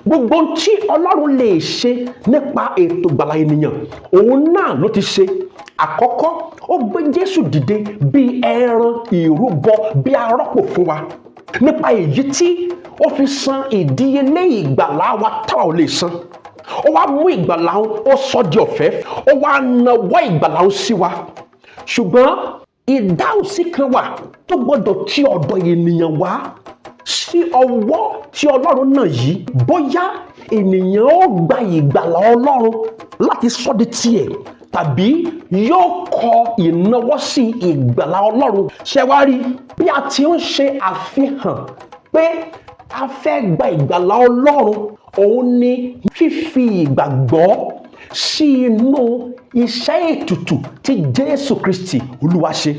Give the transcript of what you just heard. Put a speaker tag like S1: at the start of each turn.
S1: gbogbo tí Ọlọ́run lè ṣe nípa ètò ìgbàlà ènìyàn òun náà ló ti ṣe. Àkọ́kọ́, ó gbé Jésù dìde bí ẹran ìrúbọ, bí arọ́pò fún wa, nípa èyí tí ó fi san ìdíyelé ìgbàlà wa táwa ò lè san. Ó wá mú ìgbàlà ó sọ di ọ̀fẹ́, ó wá nawọ́ ìgbàlà sí wa. Ṣùgbọ́n ìdáhùn sí kan wà tó gbọ́dọ̀ ti ọ̀dọ̀ ènìyàn wá sí ọwọ́ tí Ọlọ́run náà yìí, bóyá ènìyàn ó gba ìgbàlà Ọlọ́run láti sọ di tiẹ̀, tàbí yóò kọ ìnáwó sí ìgbàlà Ọlọ́run. Ṣé wá rí bí a ti ń ṣe àfihàn pé a fẹ́ gba ìgbàlà Ọlọ́run, òun ni fífi ìgbàgbọ́ sí inú iṣẹ́ ètùtù tí Jésù Kristi Olúwa ṣe.